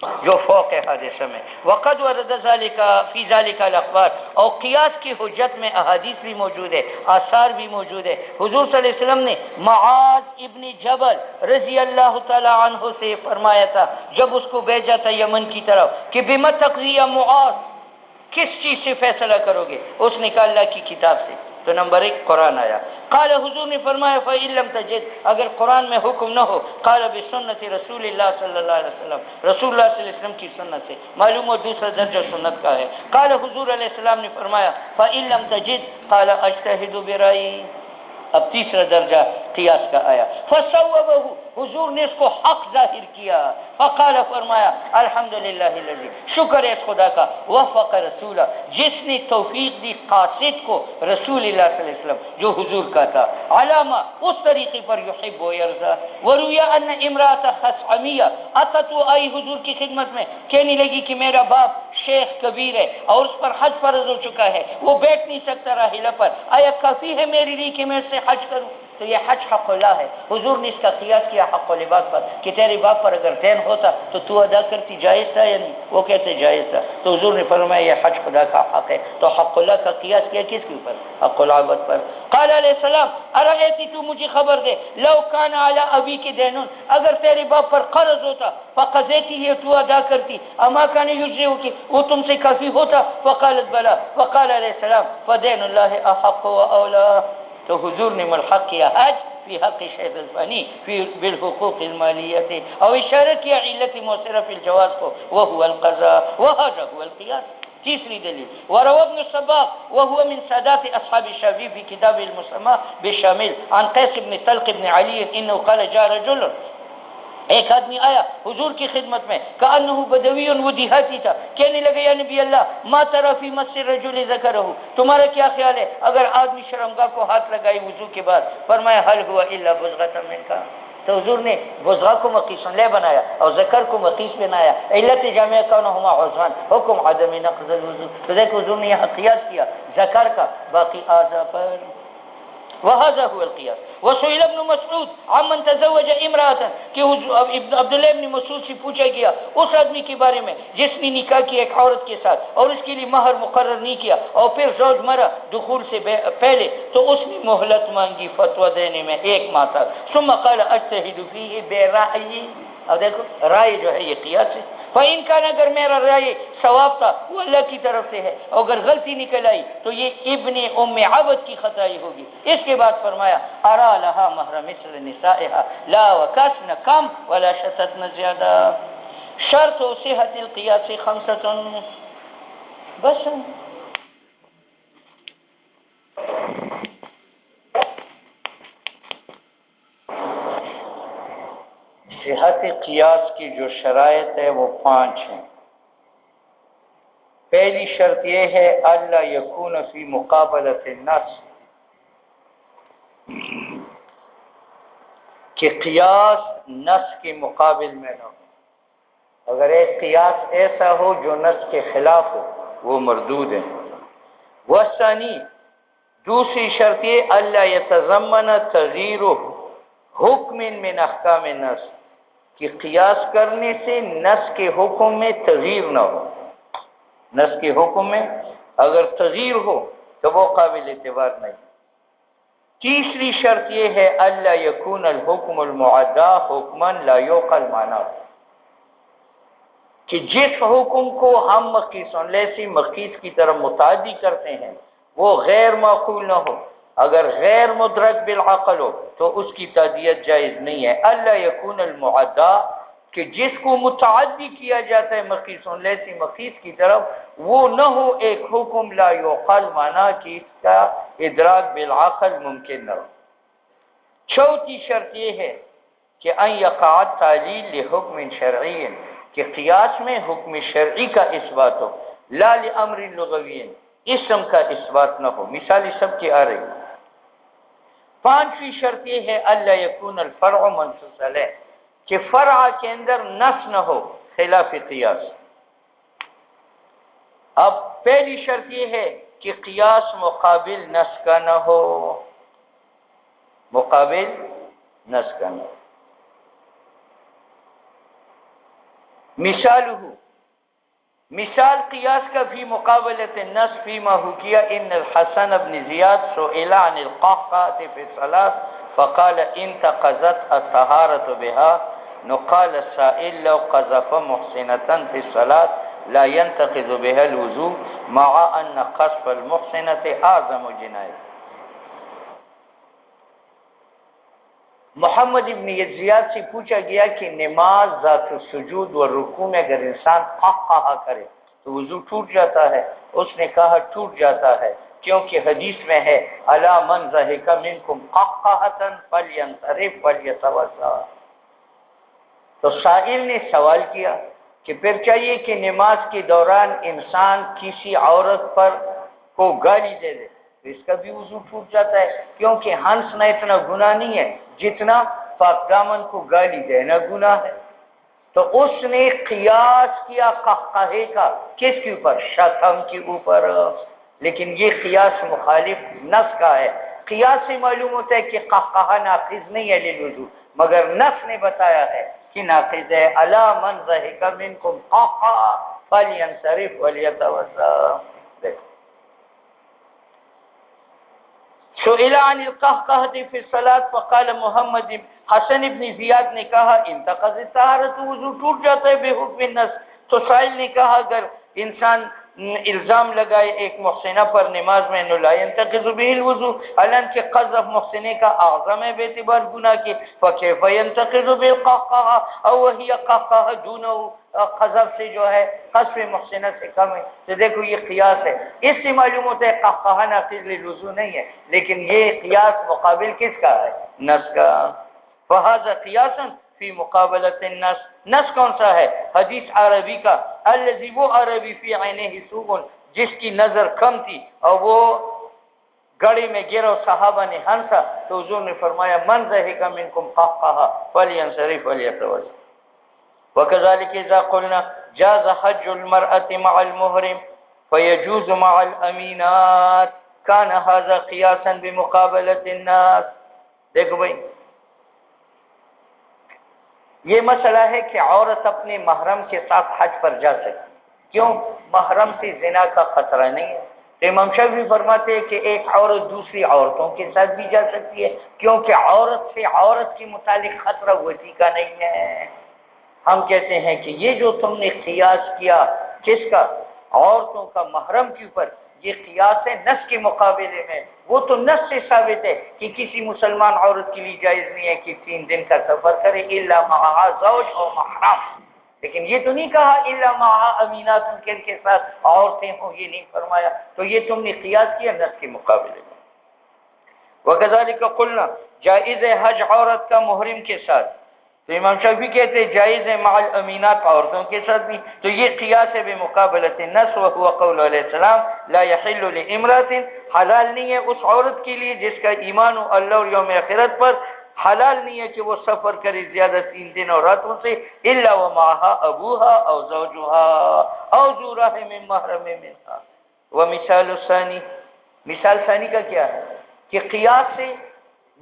جو فوق حادثہ میں. وقد ورد ذلك فی ذلك الاخبار، اور قیاس کی حجت میں احادیث بھی موجود ہے، آثار بھی موجود ہے. حضور صلی اللہ علیہ وسلم نے معاذ ابن جبل رضی اللہ تعالی عنہ سے فرمایا تھا جب اس کو بھیجا تھا یمن کی طرف کہ بما تقضی یا معاذ، کس چیز سے فیصلہ کرو گے؟ اس نے کہا اللہ کی کتاب سے. تو نمبر 1 قرآن آیا. قال حضور نے فرمایا فإن لم تجد، اگر قرآن میں حکم نہ ہو، قال بسنت رسول اللہ صلی اللہ علیہ وسلم، رسول اللہ صلی اللہ علیہ وسلم کی سنت سے. معلوم ہو دوسرا درجہ سنت کا ہے. قال حضور علیہ السلام نے فرمایا فإن لم تجد قال اجتهد برأيي. اب تیسرا درجہ قیاس کا آیا. فصوبہ، حضور نے اس کو حق ظاہر کیا. فقال، فرمایا الحمدللہ الذی، شکر ہے خدا کا، وفق رسولہ، جس نے توفیق دی قاصد کو رسول اللہ صلی اللہ علیہ وسلم جو حضور کا تھا، علامہ اس طریقے پر یحب و یرضا. ورویا ان امرأۃ خثعمیہ اتت، آئی حضور کی خدمت میں، کہنے لگی کہ میرا باپ شیخ کبیر ہے اور اس پر حج فرض ہو چکا ہے، وہ بیٹھ نہیں سکتا راحلہ پر، آیا کافی ہے میرے لیے کہ میں اس سے حج کروں؟ تو یہ حج حق اللہ ہے. حضور نے اس کا قیاس کیا حق العباد پر کہ تیرے باپ پر اگر دین ہوتا تو ادا کرتی، جائز تھا یا نہیں؟ وہ کہتے جائز تھا. تو حضور نے فرمایا یہ حج خدا کا حق ہے. تو حق اللہ کا قیاس کیا کس کے اوپر؟ حق العباد پر. قال علیہ السلام ارأیتی، تو مجھے خبر دے، لو کان علی ابی کے دینون، اگر تیرے باپ پر قرض ہوتا، فقضیتی، یہ تو ادا کرتی، اما کان یجزئ کی، وہ تم سے کافی ہوتا؟ فقالت بلا. وقال علیہ السلام فدین اللہ احق و اولا. تو حضور نے ملحق کیا حج فی حق شیخ الفانی فی بالحقوق المالیت، اور اشارہ کیا علت مؤثرہ فی الجواز کو، وهو القضاء وهذا هو القياس. تیسری دلیل وروى ابن الصباغ وهو من سادات اصحاب الشافعي في كتاب المسمى بالشامل عن قيس بن طلق بن علي انه قال جاء رجل، ایک آدمی آیا حضور کی خدمت میں، کأنہ بدوی، وہ دیہاتی تھا، کہنے لگے یا نبی اللہ ما تری فی مس الرجل ذکرہ، تمہارا کیا خیال ہے اگر آدمی شرمگاہ کو ہاتھ لگائے وضو کے بعد؟ فرمایا حل ہوا الا بزغۃ منک. تو حضور نے بزغہ کو مقیس لے بنایا اور ذکر کو مقیس بنایا. علت جامعہ کونہما عضوان، حکم عدم نقض الوضو. تو دیکھ حضور نے یہاں قیاس کیا ذکر کا باقی اعضاء پر. وهذا هو القياس. وسئل ابن مسعود عمن تزوج امرأة، کہ عبداللہ ابن مسعود سے پوچھا گیا اس آدمی کے بارے میں جس نے نکاح کیا ایک عورت کے ساتھ اور اس کے لیے مہر مقرر نہیں کیا اور پھر زوج مرا دخول سے پہلے، تو اس نے مہلت مانگی فتویٰ دینے میں 1 ماہ تک. ثم قال اجتہد فیہ برأیی. اب دیکھو رائے جو ہے یہ قیاس ہے. فإن كان، اگر میرا رائے ثواب تھا وہ اللہ کی طرف سے ہے، اور اگر غلطی نکل آئی تو یہ ابن ام عبد کی خطائی ہوگی. اس کے بعد فرمایا ارا لها مہر مثل نسائها لا وکسن کم ولا شتتن زیادہ. شرط و صحت القیاس 5. بس صحت قیاس کی جو شرائط ہے وہ 5 ہیں. پہلی شرط یہ ہے اللہ یکون فی مقابلۃ النص، کہ قیاس نص کے مقابل میں نہ ہو. اگر ایک قیاس ایسا ہو جو نص کے خلاف ہو وہ مردود ہے. والثانی، دوسری شرط یہ اللہ یتضمن تغییر حکم من احکام النص، کہ قیاس کرنے سے نص کے حکم میں تغییر نہ ہو. نص کے حکم میں اگر تغییر ہو تو وہ قابل اعتبار نہیں. تیسری شرط یہ ہے اللہ یکون الحکم المعدی حکما لا یعقل معنی، کہ جس حکم کو ہم مقیس لیسی مقیس کی طرف متعدی کرتے ہیں وہ غیر معقول نہ ہو. اگر غیر مدرک بالعقل ہو تو اس کی تعدیت جائز نہیں ہے. اللہ یکون المعدی، کہ جس کو متعدی کیا جاتا ہے مقیس لیسی مقیس کی طرف وہ نہ ہو ایک حکم لا یعقل معنی کی کا ادراک بالعقل ممکن نہ ہو. چوتھی شرط یہ ہے کہ ان یقع تعلیل لحکم شرعی، کہ قیاس میں حکم شرعی کا اثبات ہو، لا لامر لغوی، اسم کا اثبات نہ ہو. مثال سب کی آ رہی. 5ویں شرط یہ ہے اللہ یکون الفرع منصوص علیہ، کہ فرع کے اندر نص نہ ہو خلاف قیاس. اب پہلی شرط یہ ہے کہ قیاس مقابل نص کا نہ ہو، مقابل نص کا نہ ہو. مثالہ، مثال قیاس کا فی مقابلت النص فیما حکیہ ان الحسن بن زیاد سئل عن القحقحة فی الصلاة فقال انتقضت الطہارة بها نقال السائل لو قذف محسنة في الصلاة لا ينتقض بها الوضوء مع ان قذف المحسنة اعظم جنایہ۔ محمد ابن زیاد سے پوچھا گیا کہ نماز ذات السجود و رکوع میں اگر انسان قہقہہ کرے تو وضو ٹوٹ جاتا ہے؟ اس نے کہا ٹوٹ جاتا ہے، کیونکہ حدیث میں ہے الا من ضحک منکم قہقہۃ فلینصرف ولیتوضا۔ تو سائل نے سوال کیا کہ پھر چاہیے کہ نماز کے دوران انسان کسی عورت پر کو گالی دے دے تو اس کا بھی وضو ٹوٹ جاتا ہے، کیونکہ ہنسنا اتنا گناہ نہیں ہے جتنا پاک دامن کو گالی دینا گناہ ہے۔ تو اس نے قیاس کیا قہقہے کا کس کے اوپر؟ شتم کے اوپر، لیکن یہ قیاس مخالف نص کا ہے۔ قیاس سے معلوم ہوتا ہے کہ قہقہہ ناقض نہیں ہے للوضو، مگر نص نے بتایا ہے کہ ناقض ہے۔ الا من ضحک منکم قہقہہ فلینصرف ولیتوضا۔ سئل عن القہقہۃ فی الصلاۃ فقال محمد حسن ابن زیاد نے کہا انتقض الطہارۃ، وضو ٹوٹ جاتا ہے بے حکم النص۔ تو سائل نے کہا اگر انسان الزام لگائے ایک محسنہ پر نماز میں لا ينتقض به الوضوء، حالانکہ قذف محسنہ کا اعظم ہے باعتبار گناہ کے، فكيف ينتقض بالقہقہہ او وہی قہقہہ دونہ، قذف سے جو ہے قذف محسنہ سے کم ہے۔ تو دیکھو یہ قیاس ہے، اس سے معلوم ہوتا ہے قہقہہ ناقض للوضوء نہیں ہے، لیکن یہ قیاس مقابل کس کا ہے؟ نص کا۔ فہذا قیاس فی مقابلت النص، نص کون سا ہے؟ حدیث عربی کا، الذی وہ عربی فی عینہ سوء، جس کی نظر کم تھی اور وہ گڑے میں گرا صحابہ نے ہنسا تو حضور نے فرمایا من ضحک منکم قہقہہ فلینصرف ولیتوضا۔ وكذلك اذا قلنا جاز حج المرأة مع المحرم فيجوز مع الامینات كان هذا قياسا بمقابلة الناس۔ دیکھو بھائی یہ مسئلہ ہے کہ عورت اپنے محرم کے ساتھ حج پر جا سکتی، کیوں؟ محرم سے زنا کا خطرہ نہیں ہے۔ تو امام شافعی فرماتے ہیں کہ ایک عورت دوسری عورتوں کے ساتھ بھی جا سکتی ہے، کیونکہ عورت سے عورت کے متعلق خطرہ وسیع کا نہیں ہے۔ ہم کہتے ہیں کہ یہ جو تم نے قیاس کیا کس کا؟ عورتوں کا محرم کے اوپر، یہ قیاس ہے نص کے مقابلے میں۔ وہ تو نص سے ثابت ہے کہ کسی مسلمان عورت کے لیے جائز نہیں ہے کہ 3 دن کا سفر کرے الا مع زوج اور محرم، لیکن یہ تو نہیں کہا الا مع امینات ان کے ساتھ عورتیں ہوں، یہ نہیں فرمایا۔ تو یہ تم نے قیاس کیا نص کے مقابلے میں۔ وکذالک قلنا، جائز ہے حج عورت کا محرم کے ساتھ، تو امام شافعی کہتے ہیں جائز ہے مع الامینات عورتوں کے ساتھ بھی، تو یہ قیاس ہے بمقابلۃ النص، وهو قول علیہ السلام لا يحل لامرأة، حلال نہیں ہے اس عورت کے لیے جس کا ایمان ہو اللہ اور یوم آخرت پر، حلال نہیں ہے کہ وہ سفر کرے زیادہ 3 دن اور راتوں سے الا ومعها ابوها او زوجها او ذو رحم محرم منها۔ ومثال الثانی، مثال ثانی کا کیا ہے کہ قیاس سے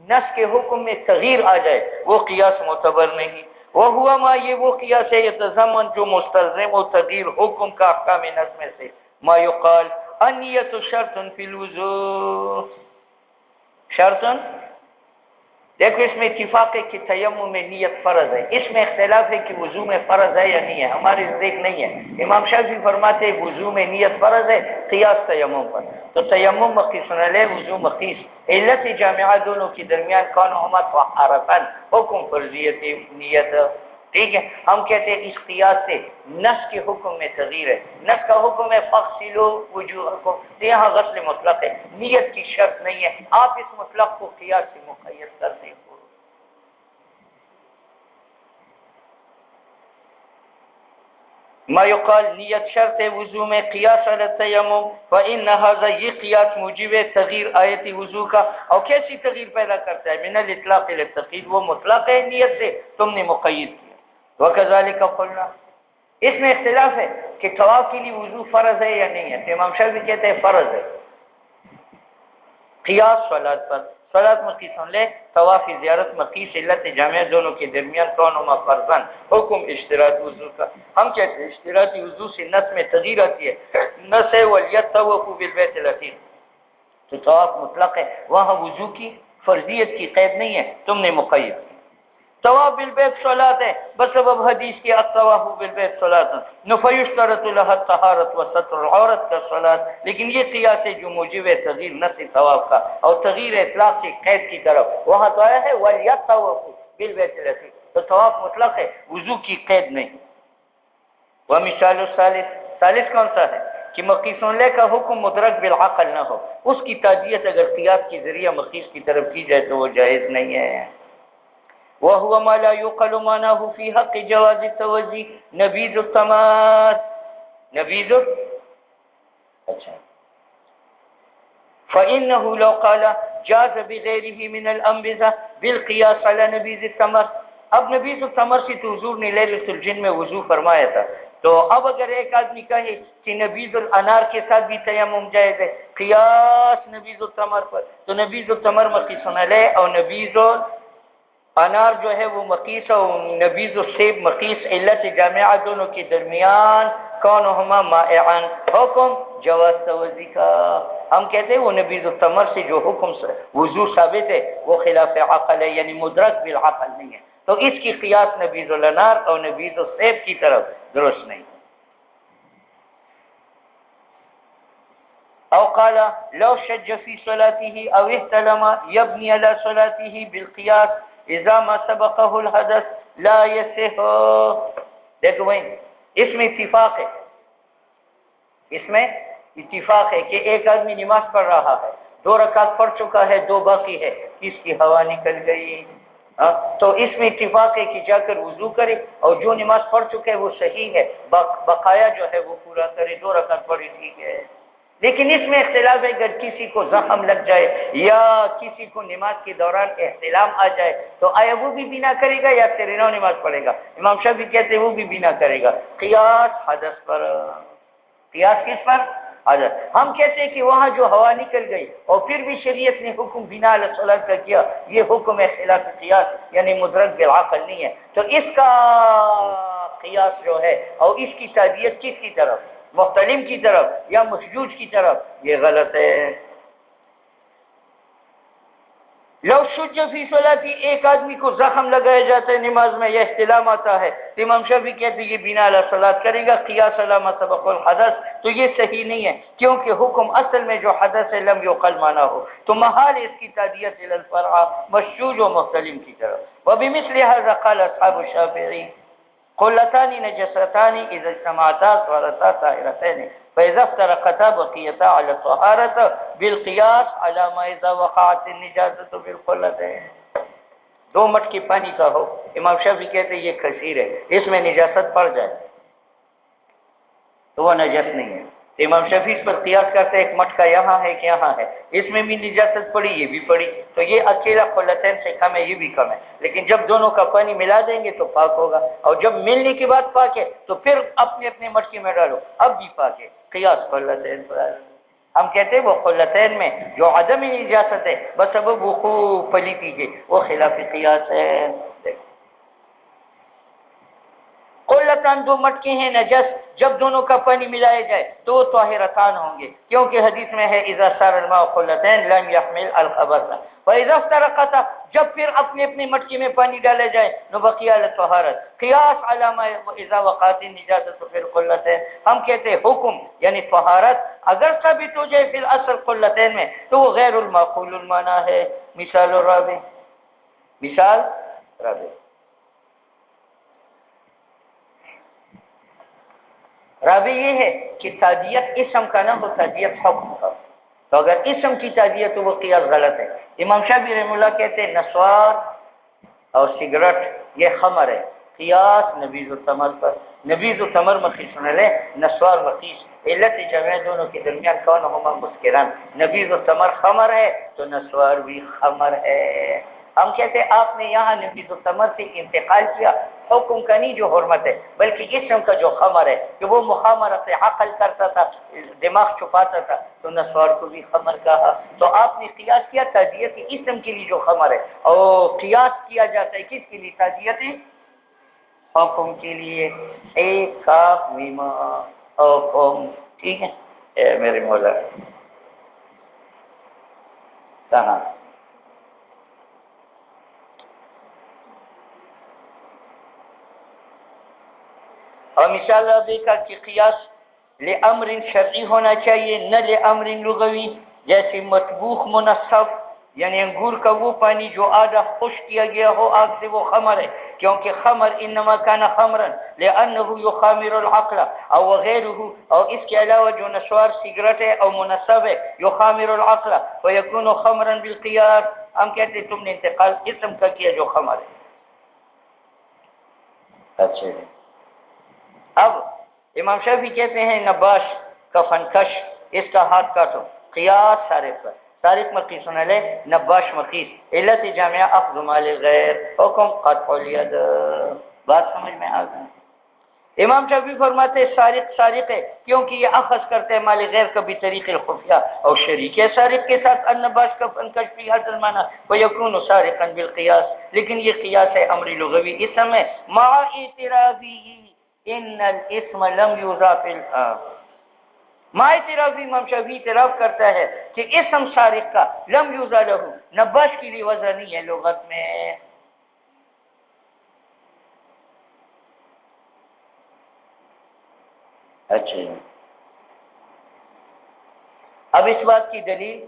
نص کے حکم میں تغییر آ جائے، وہ قیاس معتبر نہیں۔ وہ ہوا ما، یہ وہ قیاس ہے یتضمن جو مستلزم و تغییر حکم کا احکام نص میں سے، ما یقال النیت شرط فی الوضوء، شرط، دیکھو اس میں اتفاق ہے کہ تیمم میں نیت فرض ہے، اس میں اختلاف ہے کہ وضو میں فرض ہے یا نہیں ہے، ہمارے نزدیک نہیں ہے۔ امام شافعی فرماتے ہیں وضو میں نیت فرض ہے، قیاس تیمم پر، تو تیمم مقیس علیہ، وضو مقیس، علت جامعہ دونوں کے درمیان کونہما طہارتاً، حکم فرضیت نیت، ٹھیک ہے۔ ہم کہتے ہیں اس قیاس سے نص کے حکم میں تغییر ہے، نص کا حکم ہے فغسلوا وجوہکم، تو یہاں غسل مطلق ہے، نیت کی شرط نہیں ہے، آپ اس مطلق کو قیاس سے مقید کرتے ہیں۔ ما یقال نیت شرط ہے وضو میں، قیاس علی التیمم، فإن هذا، یہ قیاس موجب ہے تغییر آیت وضو کا، اور کیسی تغییر پیدا کرتا ہے؟ من الاطلاق الی التقیید، وہ مطلق ہے نیت سے تم نے مقید کیا۔ وکذالک قلنا، اس میں اختلاف ہے کہ طواف کے لیے وضو فرض ہے یا نہیں ہے، تو امام شافعی کہتے ہیں فرض ہے، قیاس صلاۃ پر، صلاۃ مقی سن لے، طواف زیارت مقیس علت جامعہ دونوں کے درمیان کونہما فرضاً، حکم اشتراط وضو کا۔ ہم کہتے ہیں اشتراطی وضو سے نس میں تغیر آتی ہے، نس ہے ولیطوف بالبیت العتیق، تو طواف مطلق ہے، وہاں وضو کی فرضیت کی قید نہیں ہے، تم نے مقید کی۔ طواف بالبیت صلاۃ ہے بسبب حدیث کے الطواف بالبیت صلاۃ، فیشترط لها الطہارۃ وستر العورت کا صلاۃ، لیکن یہ قیاس ہے جو موجب ہے تغیر نس طواف کا اور تغیر اطلاق سے قید کی طرف، وہاں تو آیا ہے ولیطوف بالبیت العتیق، تو طواف مطلق ہے، وضو کی قید نہیں۔ ومثال الثالث، ثالث کون سا ہے کہ مقیس لے کا حکم مدرک بالعقل نہ ہو، اس کی تعدیت اگر قیاس کے ذریعہ مقیس کی طرف کی جائے تو وہ جائز نہیں ہے۔ وهو ما لا يقل معناه في حق جواز التوزي نبيذ التماس، نبيذ اچھا فإنه لو قال جاز بغيره من الأنبذة بالقياس على نبيذ التمر، اب نبیذ التمر سے تو حضور نے لیلۃ الجن میں وضو فرمایا تھا، تو اب اگر ایک آدمی کہے کہ نبیذ الانار کے ساتھ بھی تیمم جائز ہے، قیاس نبیذ التمر پر، تو نبیذ التمر مقیس علیہ اور نبیذ انار جو ہے وہ مقیس اور نبیذ السیب مقیس علت جامعہ دونوں کے درمیان کونہما مائعان، حکم جواز توزی کا۔ ہم کہتے ہیں وہ نبیذ التمر سے جو حکم سے وضو ثابت ہے وہ خلاف عقل ہے، یعنی مدرک بالعقل نہیں ہے، تو اس کی قیاس نبیذ الانار اور نبیذ السیب کی طرف درست نہیں۔ او قال لو شج في صلاته او احتلم يبني على صلاته بالقياس اذا ما سبقه الحدث لا يصح، دیکھو بھائی اس میں اتفاق ہے، اس میں اتفاق ہے کہ ایک آدمی نماز پڑھ رہا ہے، 2 رکعت پڑھ چکا ہے، 2 باقی ہے، کس کی ہوا نکل گئی، تو اس میں اتفاق ہے کہ جا کر وضو کرے اور جو نماز پڑھ چکے وہ صحیح ہے، بقایا جو ہے وہ پورا کرے، 2 رکعت پڑھی ٹھیک ہے۔ لیکن اس میں اختلاف ہے، اگر کسی کو زخم لگ جائے یا کسی کو نماز کے دوران احتلام آ جائے تو آیا وہ بھی بنا کرے گا یا تیرینوں نماز پڑھے گا؟ امام شافعی کہتے ہیں وہ بھی بنا کرے گا، قیاس حدث پر، قیاس کس پر؟ حدث۔ ہم کہتے ہیں کہ وہاں جو ہوا نکل گئی اور پھر بھی شریعت نے حکم بنا علی الصلاۃ کا کیا، یہ حکم ہے خلاف قیاس، یعنی مدرک بالعقل نہیں ہے، تو اس کا قیاس جو ہے اور اس کی تعدیت کس کی طرف، محتلم کی طرف یا مشجوج کی طرف، یہ غلط ہے۔ لو شج فی صلاتی، ایک آدمی کو زخم لگایا جاتا ہے نماز میں یا احتلام آتا ہے تو امام شافعی کہتے ہیں یہ بنا علی صلاۃ کرے گا، قیاس علی ما سبق الحدث، تو یہ صحیح نہیں ہے کیونکہ حکم اصل میں جو حدث ہے لم یقل مانا ہو، تو محال اس کی تعدیت الی الفرع مشجوج و محتلم کی طرف۔ وبمثل هذا قال اصحاب الشافعی قلتان نجستان اذا اجتمعتا صارتا طاهرتين فاذا افترقتا بقيتا على الطهارة بالقياس على ما اذا وقعت النجاسة بالقلتين، 2 مٹکے پانی کا ہو، امام شافعی کہتے ہیں یہ کثیر ہے، اس میں نجاست پڑ جائے تو وہ نجس نہیں ہے، تو امام شافعی اس پر قیاس کرتے ہیں، ایک مٹکا یہاں ہے کہ یہاں ہے، اس میں بھی نجاست پڑی یہ بھی پڑی، تو یہ اکیلا قلتین سے کم ہے، یہ بھی کم ہے، لیکن جب دونوں کا پانی ملا دیں گے تو پاک ہوگا، اور جب ملنے کے بعد پاک ہے تو پھر اپنے اپنے مٹکے میں ڈالو اب بھی پاک ہے، قیاس قلتین پر۔ ہم کہتے ہیں وہ قلتین میں جو عدم نجاست ہے بسبب وقوع پلیتی کے وہ خلاف قیاس ہے۔ قلتان 2 مٹکے ہیں نجس، جب دونوں کا پانی ملایا جائے تو وہ طاہرتان ہوں گے، کیونکہ حدیث میں ہے اذا صار الماء قلتین لم يحمل الخبث، فاذا افترقتا، جب پھر اپنے اپنے مٹکے میں پانی ڈالا جائے نو بقی علی الطہارت، قیاس علی ما اذا وقعت النجاسۃ فی القلتین، ہم کہتے ہیں حکم یعنی طہارت اگر ثابت ہو جائے فی الاصل قلتین میں تو وہ غیر المعقول المعنی ہے۔ مثال الرابع، مثال رابع، رابع یہ ہے کہ تعدیت اسم کا نہ ہو، تعدیت حکم کا، تو اگر اسم کی تعدیت تو وہ قیاس غلط ہے۔ امام شافعی رحمہ اللہ کہتے ہیں نسوار اور سگریٹ یہ خمر ہے، قیاس نبیذ التمر پر، نبیذ التمر مقیس علیہ، نسوار مقیس، علت جمع دونوں کے درمیان کون ہما مسکران، نبیذ التمر خمر ہے تو نسوار بھی خمر ہے۔ ہم کہتے ہیں آپ نے یہاں نبیذ التمر سے انتقال کیا حکم کا نہیں جو حرمت ہے، بلکہ اسم کا جو خمر ہے کہ وہ مخامرت عقل کرتا تھا، دماغ چھپاتا تھا، تو نسوار کو بھی خمر کہا۔ تو آپ نے قیاس کیا تعدیت اسم کے لیے جو خمر ہے، اور قیاس کیا جاتا ہے کس کے لیے؟ تعدیت حکم کے لیے۔ ایک کاف میما حکم، ٹھیک ہے؟ اے میرے مولا کہاں اور مثال دیکھا کہ قیاس لامر شرعی ہونا چاہیے، نہ لامر لغوی، جیسے مطبوخ منصف، یعنی انگور کا وہ پانی جو آدھا خشک کیا گیا ہو آگ سے، وہ خمر ہے، کیونکہ خمر انما کان خمرا لانه یخامر العقل او غیره، اور اس کے علاوہ جو نسوار سگریٹ ہے اور منصف ہے یخامر العقل فیکون خمرا بالقیاس۔ ہم کہتے ہیں تم نے انتقال اسم کا کیا جو خمر ہے۔ اچھا، اب امام شافعی کہتے ہیں نباش کا فنکش، اس کا ہاتھ کاٹو، قیاس سارق پر، سارق مقیس علیہ، نباش مقیس، علت جامعہ اخذ مال غیر، حکم قطع الید۔ بات سمجھ میں آ گئی؟ امام شافعی فرماتے ہیں سارق سارق ہے کیونکہ یہ اخذ کرتے ہیں مال غیر کا بھی طریق الخفیہ، اور شریک ہے سارق کے ساتھ النباش کا فنکش فی حد المعنی ویکون سارقا بالقیاس، لیکن یہ قیاس ہے امر لغوی اسم ہے، مع اعتراضی ان الاسم لم یضاف ماں اعتراضی امام شافعی اعتراف کرتا ہے کہ اسم سارق کا لم یوزا لہو، نباش کے لیے وضع نہیں ہے لغت میں۔ اچھا، اب اس بات کی دلیل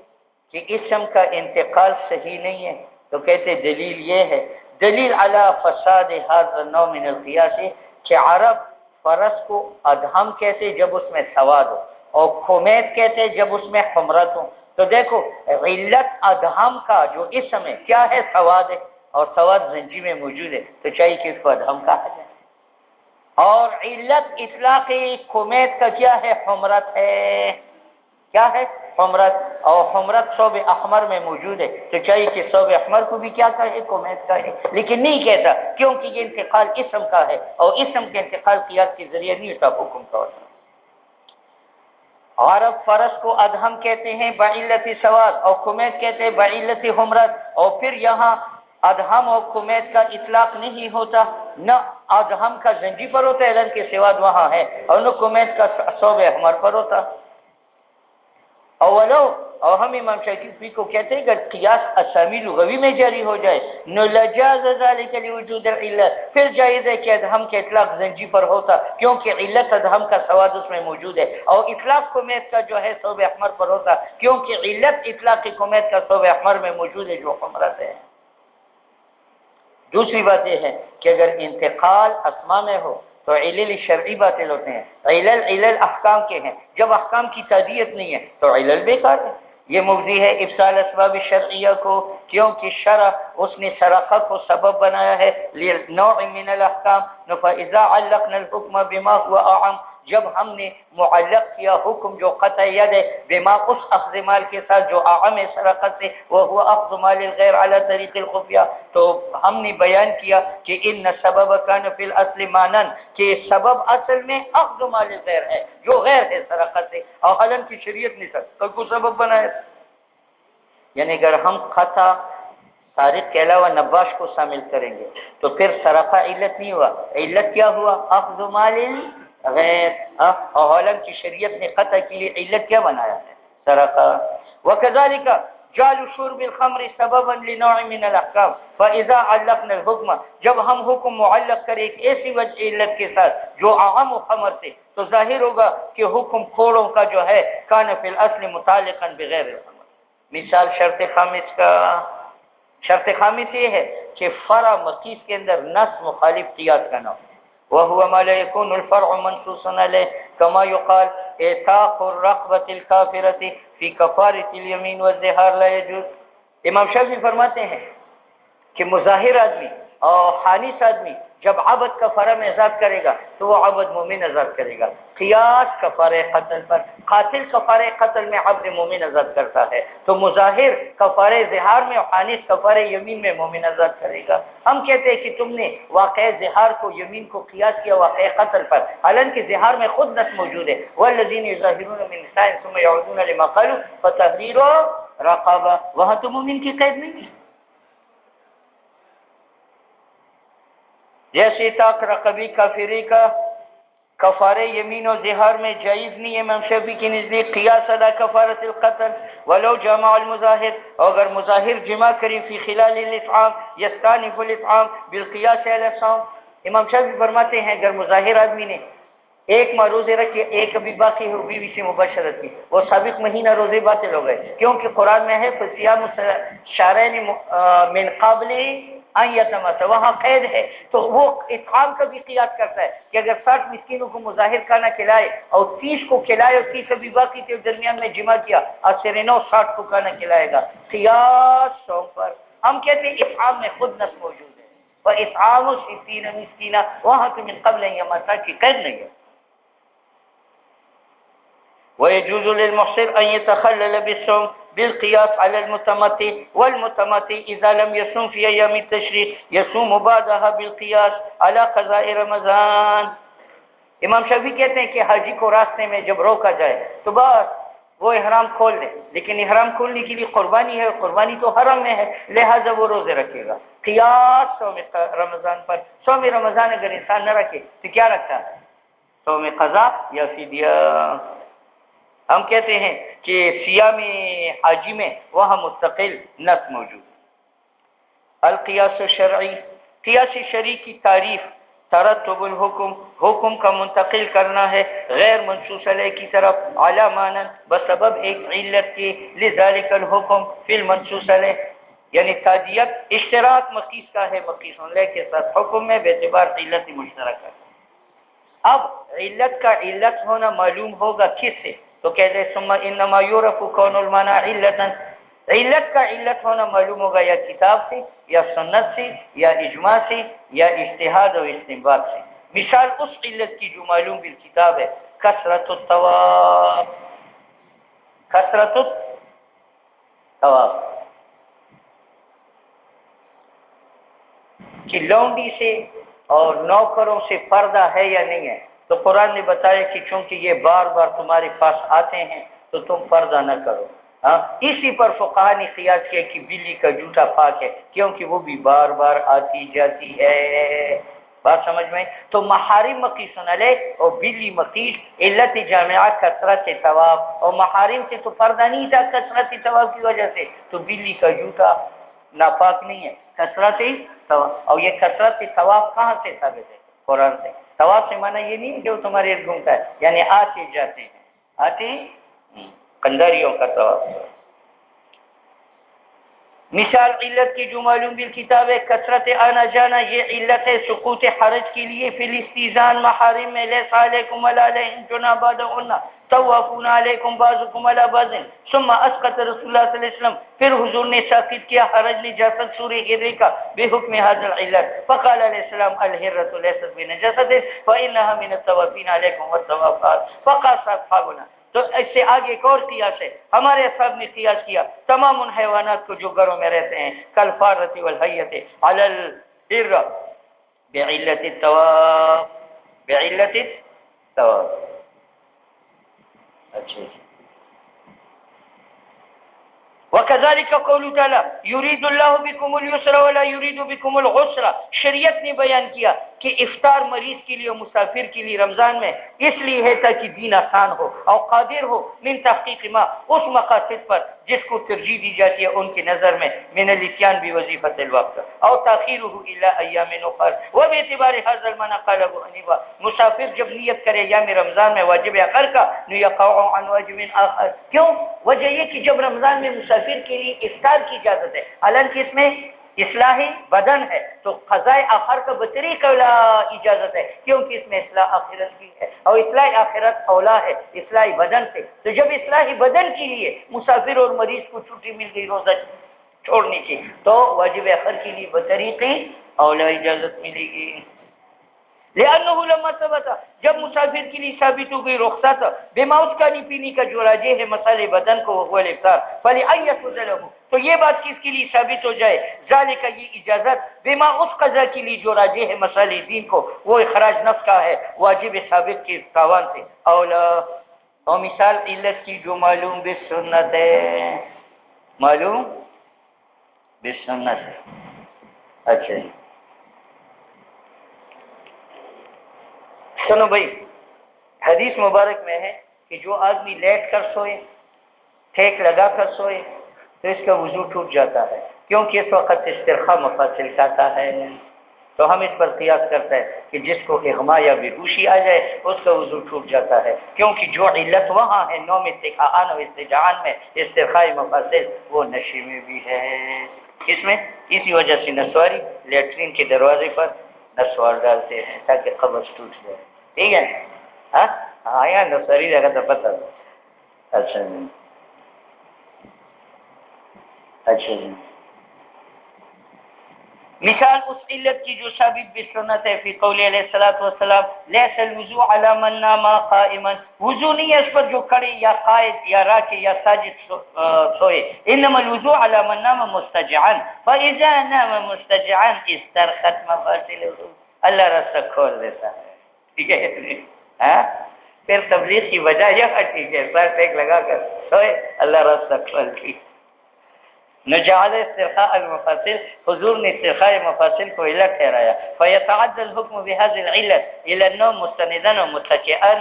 کہ اسم کا انتقال صحیح نہیں ہے، تو کہتے دلیل یہ ہے، دلیل علی فساد هذا النوع من القیاس کہ عرب فرس کو ادہم کہتے جب اس میں سواد ہو، اور خمیت کہتے جب اس میں حمرت ہو۔ تو دیکھو علت ادہم کا جو اسم ہے کیا ہے؟ سواد ہے، اور سواد زنجی میں موجود ہے، تو چاہیے کہ اس کو ادہم کہا جائے۔ اور علت اطلاق خمیت کا کیا ہے؟ حمرت ہے، کیا ہے؟ حمرت، اور حمرت ثوب احمر میں موجود ہے، تو چاہیے کہ ثوب احمر کو بھی کیا کہے؟ خمیت کہے، لیکن نہیں کہتا کیونکہ یہ انتقال اسم کا ہے، اور اسم کے انتقال قیاس کے ذریعے نہیں ہوتا، حکم کا ہوتا۔ عرب فرس کو ادہم کہتے ہیں بعلت سواد، اور خمیت کہتے ہیں بعلت حمرت، اور پھر یہاں ادہم اور خمیت کا اطلاق نہیں ہوتا، نہ ادہم کا زنجی پر ہوتا ہے اعلان کے سواد وہاں ہے، اور نہ خمیت کا ثوب احمر پر ہوتا۔ اولو، اور ہم امام شافعی کو کہتے ہیں اگر قیاس اسامی لغوی میں جاری ہو جائے نو لجاز ذلك لوجود العلت، پھر جائز ہے کہ ادہم کے اطلاق زنجی پر ہوتا کیونکہ علت ادہم کا سواد اس میں موجود ہے، اور اطلاق خمیت کا جو ہے ثوب احمر پر ہوتا کیونکہ علت اطلاق خمیت کا ثوب احمر میں موجود ہے جو حمرت ہے۔ دوسری بات یہ ہے کہ اگر انتقال اسما میں ہو تو علل شرعی باطل ہوتے ہیں، علل احکام کے ہیں، جب احکام کی تعدیت نہیں ہے تو علل بیکار ہے۔ یہ موضوع ہے افصال اسباب شرعیہ کو، کیونکہ شرع اس نے سرقہ کو سبب بنایا ہے لنوع من الاحکام، فاذا علقنا الحكم بما هو اعم، جب ہم نے معلق کیا حکم جو قطع ید ہے بما اس اخذ مال کے ساتھ جو اعم ہے سرقت سے، وہ اخذ مال الغیر علی طریق الخفیہ، تو ہم نے بیان کیا کہ ان سبب کان فی الاصل مانن، کہ سبب اصل میں اخذ مال الغیر ہے جو غیر ہے سرقت سے، اور حالانکہ شریعت نے کو سبب بنایا۔ یعنی اگر ہم قطع سارق کے علاوہ نباش کو شامل کریں گے تو پھر سرقہ علت نہیں ہوا، علت کیا ہوا؟ اخذ مال غیر، اور حالانکہ شریعت نے قطع کے لیے علت کیا بنایا ہے؟ سرقہ۔ وکذالک جعل شرب الخمر سببا لنوع من الاحکام فاذا علقنا الحكم، جب ہم حکم معلق کریں ایک ایسی وجہ علت کے ساتھ جو اعم خمر سے، تو ظاہر ہوگا کہ حکم کھوڑوں کا جو ہے کان فی الاصل متعلقا بغیر الخمر۔ مثال شرط خامس کا، شرط خامس یہ ہے کہ فرع مقیس کے اندر نص مخالف قیاس کا نام، وهو ما لا يكون الفرع منصوصا عليه كما يقال اعتاق الرقبة الكافرة في كفارة اليمين والظهار لا يجوز۔ امام شافعی فرماتے ہیں کہ مظاہر آدمی اور حانس آدمی جب عبد کفارہ میں آزاد کرے گا تو وہ عبد مومن آزاد کرے گا۔ قیاس کفارہ قتل پر، قاتل کفارہ قتل میں عبد مومن آزاد کرتا ہے، تو مظاہر کفارہ ظہار میں اور حانس کفارہ یمین میں مومن آزاد کرے گا۔ ہم کہتے ہیں کہ تم نے واقع ظہار کو یمین کو قیاس کیا واقع قتل پر، حالانکہ ظہار میں خود نص موجود ہے، والذین یظاہرون من نسائهم ثم یعودون لما قالوا فتحریر رقبہ، وہاں تو مومن کی قید نہیں ہے۔ جیسے تاک رقبی کافری کا کفارہ یمین و ظہار میں جائز نہیں ہے امام شافعی کے نزدیک، قیاس علی کفارۃ القتل ولو جمع المظاہر، اگر مظاہر جمع کریں فی خلال الاطعام یستانف الاطعام بالقیاس علی الصوم۔ امام شافعی فرماتے ہیں اگر مظاہر آدمی نے ایک ماہ روزے رکھے، ایک ابھی باقی ہو بیوی سے مباشرت کی، وہ سابق مہینہ روزے باطل ہو گئے، کیونکہ قرآن میں ہے فصیام شہرین من قبل ان یتمس، وہاں قید ہے، تو وہ اطعام کا بھی قیاس کرتا ہے کہ اگر 60 مسکینوں کو مظاہر کھانا کھلائے اور 30 کو کھلائے اور 30 ابھی باقی تھے درمیان میں جمع کیا، اور سر 9 60 کو کھانا کھلائے گا، قیاس صوم پر۔ ہم کہتے ہیں اطعام میں خود نص موجود ہے، اور اطعام 60 مسکینہ، وہاں تو من قبل ان یتمس کی قید نہیں ہے۔ ويجوز للمحصر أن يتخلل بالصوم بالقياس على المتمتع، والمتمتع إذا لم يصوم في أيام التشريق يصوم بعدها بالقياس على قضاء رمضان۔ امام شافعی کہتے ہیں کہ حاجی کو راستے میں جب روکا جائے تو بس وہ احرام کھول لے، لیکن احرام کھولنے کے لیے قربانی ہے، قربانی تو حرم میں ہے، لہذا وہ روزے رکھے گا۔ قیاس صوم رمضان پر، صوم رمضان اگر انسان نہ رکھے تو کیا رکھتا ہے؟ صوم قضا یا فدیہ۔ ہم کہتے ہیں کہ سیام حاجی میں وہاں مستقل نص موجود ہے۔ القیاس الشرعی، قیاس شرعی کی تعریف ترتب الحکم، حکم کا منتقل کرنا ہے غیر منصوص علیہ کی طرف، علی معنی بسبب ایک علت کے، لذالک الحکم فی المنصوص علیہ، یعنی تادیت اشتراک مقیس کا ہے مقیس علیہ کے ساتھ حکم میں باعتبار علت مشترکہ۔ اب علت کا علت ہونا معلوم ہوگا کس سے؟ تو کہتے ہیں ثم انما یعرف کون المعنی علتا، علت کا علت ہونا معلوم ہوگا یا کتاب سے یا سنت سے یا اجماع سے یا اجتہاد و استنباط سے۔ مثال اس علت کی جو معلوم بالکتاب ہے، کثرت الطواف، کثرت الطواف، کہ لونڈی سے اور نوکروں سے پردہ ہے یا نہیں ہے، تو قرآن نے بتایا کہ چونکہ یہ بار بار تمہارے پاس آتے ہیں تو تم پردہ نہ کرو۔ اسی پر فقہاء نے قیاس کیا کہ بلی کا جوتا پاک ہے، کیونکہ وہ بھی بار بار آتی جاتی ہے۔ بات سمجھ میں؟ تو محارم مقیس علیہ اور بلی مقیس، علت جامعہ کثرت طواف، اور محارم سے تو پردہ نہیں تھا کثرت طواف کی وجہ سے، تو بلی کا جوتا ناپاک نہیں ہے، کثرت طواف۔ اور یہ کثرت طواف کہاں سے ثابت ہے؟ قرآن سے۔ طواف سے معنی یہ نہیں کہ وہ تمہارے ارد گھومتا ہے، یعنی آتے جاتے ہیں، آتے قنداریوں کا طواف۔ مثال علت کی جو معلوم بالکتاب ہے کثرت آنا جانا، یہ علت ہے سقوط حرج کے لیے فی الاستئذان محارم میں، لیس علیکم ولا علیہم جناح بعدہن طوافون علیکم بعضکم علی بعض، ثم اسقط رسول اللہ صلی اللہ علیہ وسلم، پھر حضور نے ساقط کیا حرج نجاست سورہ ہرے کا بے حکم حاضر العلت، فقال علیہ السلام الہرۃ لیست بنجاست فانها من الطوافین علیکم والطوافات، فقاس اصحابنا۔ تو اس سے آگے ایک اور قیاس ہے، ہمارے اصحاب نے قیاس کیا تمام ان حیوانات کو جو گھروں میں رہتے ہیں، کالفارۃ والحیۃ علی الحر بعلت الطواف، بعلت الطواف۔ اچھا وَكَذَلِكَ قَوْلُ تَعَالَى يُرِيدُ اللَّهُ بِكُمُ الْيُسْرَ وَلَا يُرِيدُ بِكُمُ الْعُسْرَ، شریعت نے بیان کیا کہ افطار مریض کے لیے اور مسافر کے لیے رمضان میں اس لیے ہے تاکہ دین آسان ہو اور قادر ہو من تحقیق ما، اس مقاصد پر جس کو ترجیح دی جاتی ہے ان کی نظر میں، من الاتيان بوظیفۃ الوقت او تاخیرہ الی ایام اخر، وباعتبار هذا المعنى قال ابو حنیفہ، مسافر جب نیت کرے ایام رمضان میں واجب اخر کا یقع عن واجب آخر، کیوں؟ وجہ یہ کہ جب رمضان میں مسافر کے لیے افطار کی اجازت ہے، حالانکہ اس میں اصلاح بدن ہے، تو قضاء آخر کا بطریق اولا اجازت ہے، کیونکہ اس میں اصلاح آخرت کی ہے، اور اصلاح آخرت اولا ہے اصلاح بدن سے۔ تو جب اصلاح بدن کے لیے مسافر اور مریض کو چھٹی مل گئی روزہ چھوڑنے کی، تو واجب آخر کے لیے بطریق اولا اجازت ملے گی. لأنه لما ثبت جب مسافر کے لیے ثابت ہو گئی رخصت بما اس کا نہیں پینے کا جو راجح ہے مسئلے بدن کو وہ الافطار فلأن يثبت له تو یہ بات کس کے لیے ثابت ہو جائے ذالک یہ اجازت بما اس قضا کے لیے جو راجح ہے مسئلے دین کو وہ اخراج نفس کا ہے واجب ثابت کے تاوان سے. اولا اور مثال علت کی جو معلوم بالسنت ہے معلوم بالسنت ہے. اچھا سنو بھائی حدیث مبارک میں ہے کہ جو آدمی لیٹ کر سوئے ٹھیک لگا کر سوئے تو اس کا وضو ٹوٹ جاتا ہے کیونکہ اس وقت استرخاء مفاصل کھاتا ہے. تو ہم اس پر قیاس کرتے ہیں کہ جس کو اغما یا بیہوشی آ جائے اس کا وضو ٹوٹ جاتا ہے کیونکہ جو علت وہاں ہے نوم استقاعان و استجعان میں استرخاء مفاصل وہ نشے میں بھی ہے. اس میں اسی وجہ سے نسواری لیٹرین کے دروازے پر نسوار ڈالتے ہیں تاکہ قبض ٹوٹ جائے. ٹھیک ہے ہاں یار نسواری جگہ تو پتہ. اچھا جی اچھا جی مثال اس علت کی جو ثابت بسنت ہے فی قول علیہ الصلوۃ والسلام لیس الوضوء علی من نام قائما وضو نہیں ہے اس پر جو کھڑے یا قائد یا راکع یا ساجد سوئے انما الوضوء علی من نام مستجعا فاذا نام مستجعا استرخت مفاصله اللہ راستہ کھول دیتا ہے. ٹھیک ہے ہاں پھر تبلیغ کی وجہ یہ ٹھیک ہے سر ٹیک لگا کر سوئے اللہ راستہ کھول دی. نجعل استرخاء المفاصل حضور نے استرخاء مفاصل کو علت ٹھہرایا فيتعدى الحكم بهذه العلة الى النوم مستندا ومتكئا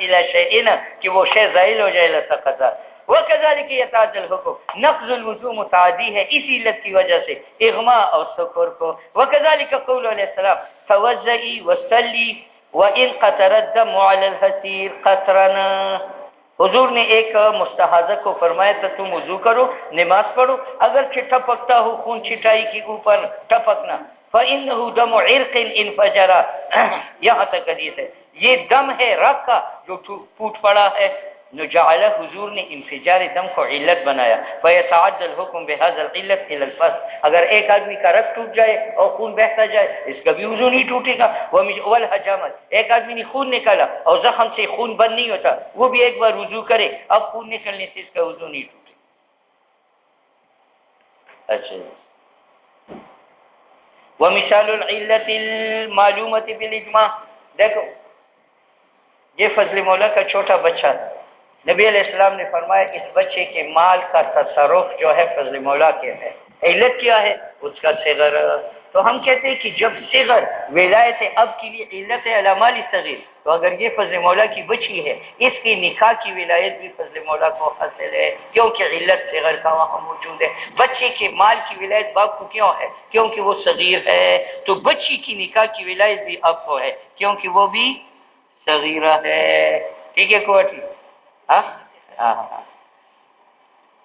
الى شيء کہ وہ شے زائل ہو جائے لسقط. وكذلك يتعدى الحكم نقض الوضوء متعدی ہے اسی علت کی وجہ سے اغماء اور سکر کو. وكذلك قول علیہ السلام توضئي وصلي وان قطر الدم على الحسير قطرا حضور نے ایک مستحاضہ کو فرمایا تھا تم وضو کرو نماز پڑھو اگر ٹپکتا ہو خون چھٹائی کے اوپر ٹپکنا فإنه دم عرق انفجر یہاں تک حدیث ہے یہ دم ہے رگ کا جو پھوٹ پڑا ہے. نجعل حضور نے انفجار دم کو علت بنایا فيتعدى الحكم بهذا العلة الى الفسق اگر ایک آدمی کا رگ ٹوٹ جائے اور خون بہتا جائے اس کا بھی وضو نہیں ٹوٹے گا. والحجامت ایک آدمی نے خون نکالا اور زخم سے خون بند نہیں ہوتا وہ بھی ایک بار وضو کرے اب خون نکلنے سے اس کا وضو نہیں ٹوٹے. اچھا ومثال العلة المعلومة بالاجماع دیکھو یہ فضل مولا کا چھوٹا بچہ تھا. نبی علیہ السلام نے فرمایا اس بچے کے مال کا تصرف جو ہے فضل مولا کے ہے. علت کیا ہے اس کا صغر. تو ہم کہتے ہیں کہ جب صغر ولایت اب کے لیے علت ہے علی مال صغیر تو اگر یہ فضل مولا کی بچی ہے اس کی نکاح کی ولایت بھی فضل مولا کو حاصل ہے کیونکہ علت صغر کا وہاں موجود ہے. بچے کے مال کی ولایت باپ کو کیوں ہے کیونکہ وہ صغیر ہے تو بچی کی نکاح کی ولایت بھی اب کو ہے کیونکہ وہ بھی صغیرہ ہے. ٹھیک ہے کوٹی ہاں ہاں ہاں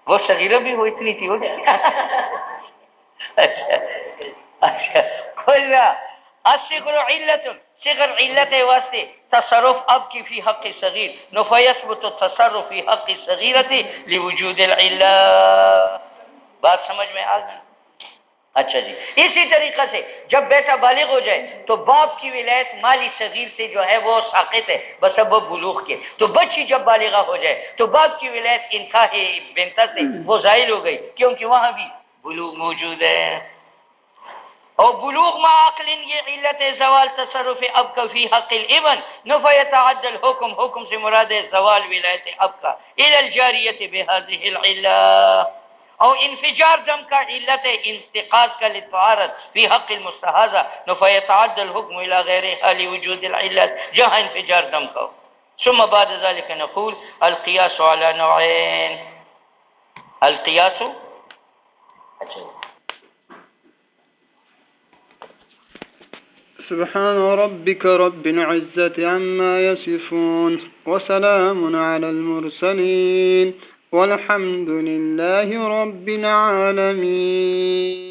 وہ صغیرہ بھی وہ اتنی تھی ہو گیا. اچھا اچھا کوئی نہ الصغر علت صغر علت واسطے تصرف اب کی فی حق صغیر نفیثبت التصرف فی حق صغیرت لوجود العلہ. بات سمجھ میں آ گئی. اچھا جی اسی طریقہ سے جب بیٹا بالغ ہو جائے تو باپ کی ولایت مالی صغیر سے جو ہے وہ ساقط ہے بسبب بلوغ کے. تو بچی جب بالغہ ہو جائے تو باپ کی ولایت انتہا بنتا سے وہ زائل ہو گئی کیونکہ وہاں بھی بلوغ موجود ہے. اور بلوغ مع عقل یہ علت زوال تصرف اب کا فی حق الابن فیتعدى الحکم حکم سے مراد ہے زوال ولایت اب کا الى الجاریۃ بهذه العلہ. اور انفجار دم کا علت ہے انتقاض کا للطہارت فی حق المستحاضہ فیتعدى الحکم الى غیرها لوجود العلت جہاں انفجار دم کا. ثم بعد ذلك نقول القياس على نوعين القياس سبحان ربك رب العزة عما يصفون وسلام على المرسلين والحمد لله رب العالمين.